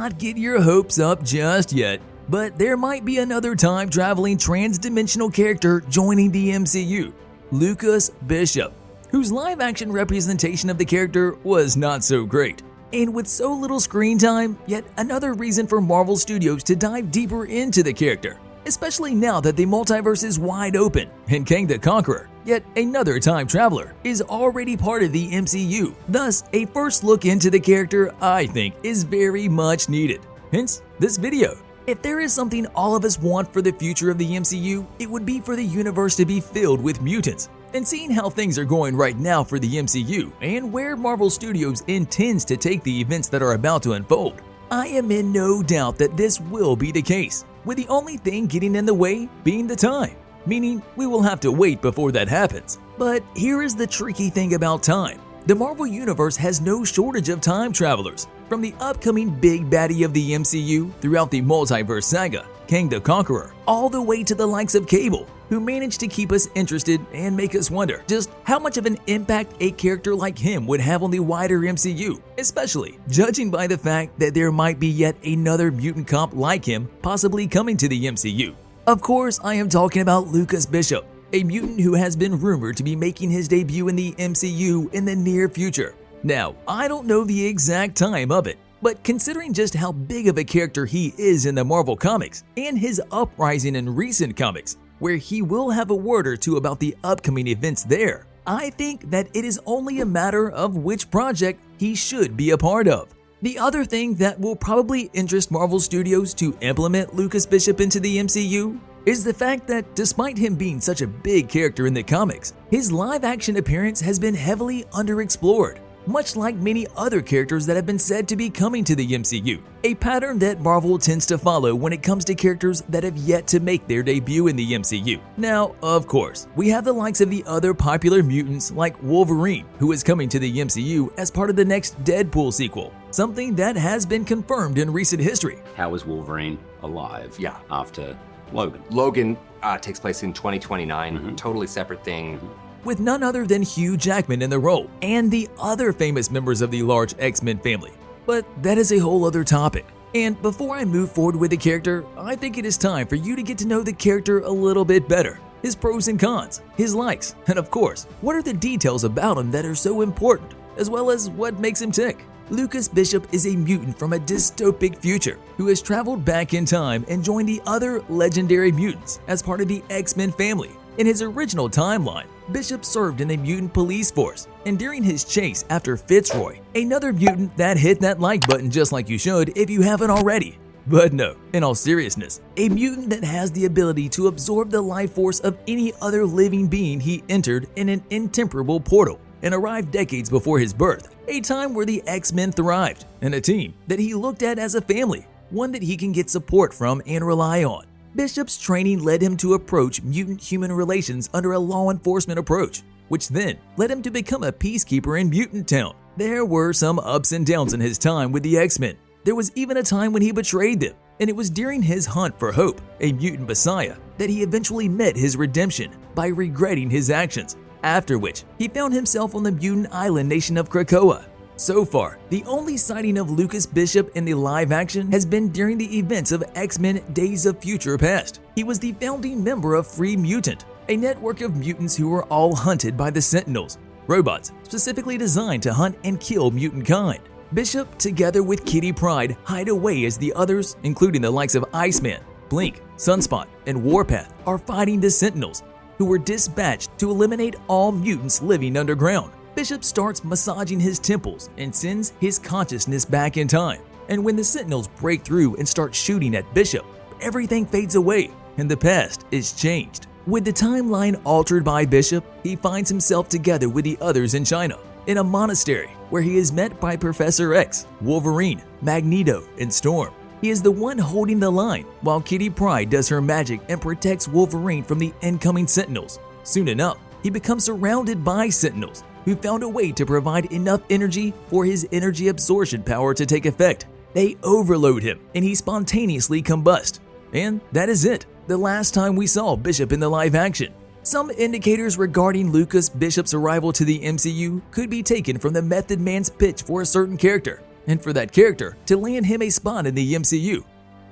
not get your hopes up just yet, but there might be another time-traveling trans-dimensional character joining the MCU, Lucas Bishop, whose live-action representation of the character was not so great. And with so little screen time, yet another reason for Marvel Studios to dive deeper into the character, especially now that the multiverse is wide open and Kang the Conqueror, yet another time traveler, is already part of the MCU. Thus, a first look into the character, I think, is very much needed. Hence, this video. If there is something all of us want for the future of the MCU, it would be for the universe to be filled with mutants. And seeing how things are going right now for the MCU and where Marvel Studios intends to take the events that are about to unfold, I am in no doubt that this will be the case, with the only thing getting in the way being the time, meaning we will have to wait before that happens. But here is the tricky thing about time. The Marvel Universe has no shortage of time travelers, from the upcoming big baddie of the MCU throughout the multiverse saga, Kang the Conqueror, all the way to the likes of Cable, who managed to keep us interested and make us wonder just how much of an impact a character like him would have on the wider MCU, especially judging by the fact that there might be yet another mutant comp like him possibly coming to the MCU. Of course, I am talking about Lucas Bishop, a mutant who has been rumored to be making his debut in the MCU in the near future. Now, I don't know the exact time of it, but considering just how big of a character he is in the Marvel comics and his uprising in recent comics, where he will have a word or two about the upcoming events there, I think that it is only a matter of which project he should be a part of. The other thing that will probably interest Marvel Studios to implement Lucas Bishop into the MCU is the fact that despite him being such a big character in the comics, his live-action appearance has been heavily underexplored, much like many other characters that have been said to be coming to the MCU, a pattern that Marvel tends to follow when it comes to characters that have yet to make their debut in the MCU. Now, of course, we have the likes of the other popular mutants like Wolverine, who is coming to the MCU as part of the next Deadpool sequel, something that has been confirmed in recent history. How is Wolverine alive after Logan? Logan takes place in 2029, totally separate thing. With none other than Hugh Jackman in the role, and the other famous members of the large X-Men family. But that is a whole other topic. And before I move forward with the character, I think it is time for you to get to know the character a little bit better. His pros and cons, his likes, and of course, what are the details about him that are so important, as well as what makes him tick. Lucas Bishop is a mutant from a dystopic future who has traveled back in time and joined the other legendary mutants as part of the X-Men family. In his original timeline, Bishop served in a mutant police force, and during his chase after Fitzroy, another mutant that hit that like button just like you should if you haven't already. But no, in all seriousness, a mutant that has the ability to absorb the life force of any other living being he entered in an intemperable portal and arrived decades before his birth, a time where the X-Men thrived, and a team that he looked at as a family, one that he can get support from and rely on. Bishop's training led him to approach mutant-human relations under a law enforcement approach, which then led him to become a peacekeeper in Mutant Town. There were some ups and downs in his time with the X-Men. There was even a time when he betrayed them, and it was during his hunt for Hope, a mutant messiah, that he eventually met his redemption by regretting his actions, after which he found himself on the mutant island nation of Krakoa. So far, the only sighting of Lucas Bishop in the live action has been during the events of X-Men Days of Future Past. He was the founding member of Free Mutant, a network of mutants who were all hunted by the Sentinels, robots specifically designed to hunt and kill mutant kind. Bishop, together with Kitty Pryde, hide away as the others, including the likes of Iceman, Blink, Sunspot, and Warpath, are fighting the Sentinels, who were dispatched to eliminate all mutants living underground. Bishop starts massaging his temples and sends his consciousness back in time. And when the Sentinels break through and start shooting at Bishop, everything fades away and the past is changed. With the timeline altered by Bishop, he finds himself together with the others in China, in a monastery where he is met by Professor X, Wolverine, Magneto, and Storm. He is the one holding the line, while Kitty Pryde does her magic and protects Wolverine from the incoming Sentinels. Soon enough, he becomes surrounded by Sentinels, who found a way to provide enough energy for his energy absorption power to take effect. They overload him, and he spontaneously combusts. And that is it, the last time we saw Bishop in the live action. Some indicators regarding Lucas Bishop's arrival to the MCU could be taken from the Method Man's pitch for a certain character. and for that character to land him a spot in the MCU.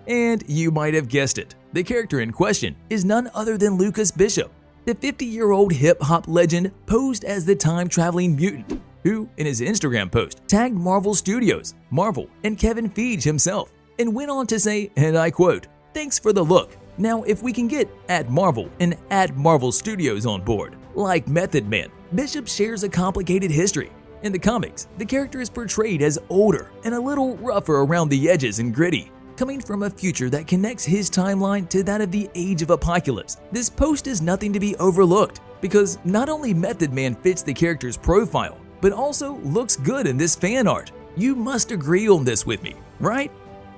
And you might have guessed it, the character in question is none other than Lucas Bishop. The 50-year-old hip-hop legend posed as the time-traveling mutant, who, in his Instagram post, tagged Marvel Studios, Marvel, and Kevin Feige himself, and went on to say, and I quote, "Thanks for the look. Now if we can get @Marvel and @Marvel Studios on board." Like Method Man, Bishop shares a complicated history. In the comics, the character is portrayed as older and a little rougher around the edges and gritty, coming from a future that connects his timeline to that of the Age of Apocalypse. This post is nothing to be overlooked, because not only Method Man fits the character's profile, but also looks good in this fan art. You must agree on this with me, right?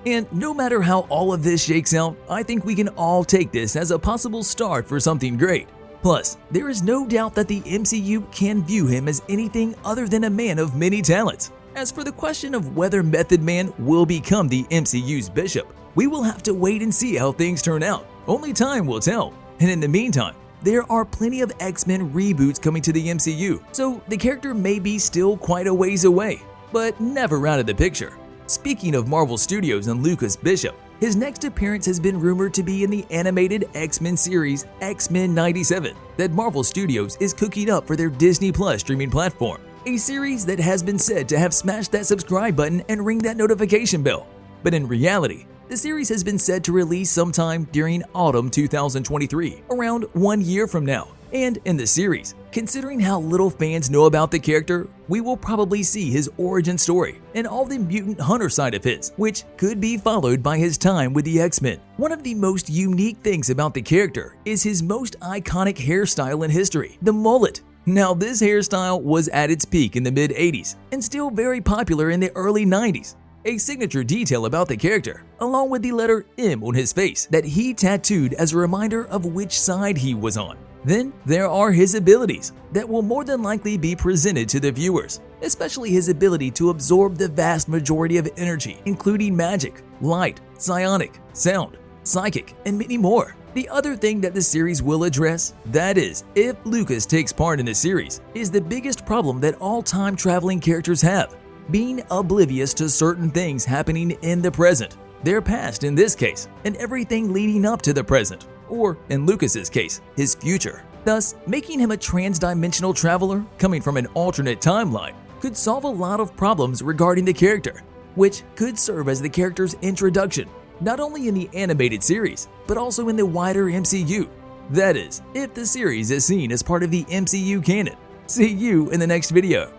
And no matter how all of this shakes out, I think we can all take this as a possible start for something great. Plus, there is no doubt that the MCU can view him as anything other than a man of many talents. As for the question of whether Method Man will become the MCU's Bishop, we will have to wait and see how things turn out. Only time will tell. And in the meantime, there are plenty of X-Men reboots coming to the MCU, so the character may be still quite a ways away, but never out of the picture. Speaking of Marvel Studios and Lucas Bishop, his next appearance has been rumored to be in the animated X-Men series X-Men 97 that Marvel Studios is cooking up for their Disney Plus streaming platform. A series that has been said to have smashed that subscribe button and ring that notification bell. But in reality, the series has been said to release sometime during autumn 2023, around 1 year from now. And in the series, considering how little fans know about the character, we will probably see his origin story and all the mutant hunter side of his, which could be followed by his time with the X-Men. One of the most unique things about the character is his most iconic hairstyle in history, the mullet. Now, this hairstyle was at its peak in the mid-80s and still very popular in the early 90s. A signature detail about the character, along with the letter M on his face that he tattooed as a reminder of which side he was on. Then there are his abilities that will more than likely be presented to the viewers, especially his ability to absorb the vast majority of energy, including magic, light, psionic, sound, psychic, and many more. The other thing that the series will address, that is, if Lucas takes part in the series, is the biggest problem that all time-traveling characters have, being oblivious to certain things happening in the present, their past in this case, and everything leading up to the present, or in Lucas's case, his future. Thus, making him a trans-dimensional traveler coming from an alternate timeline could solve a lot of problems regarding the character, which could serve as the character's introduction, not only in the animated series, but also in the wider MCU. That is, if the series is seen as part of the MCU canon. See you in the next video.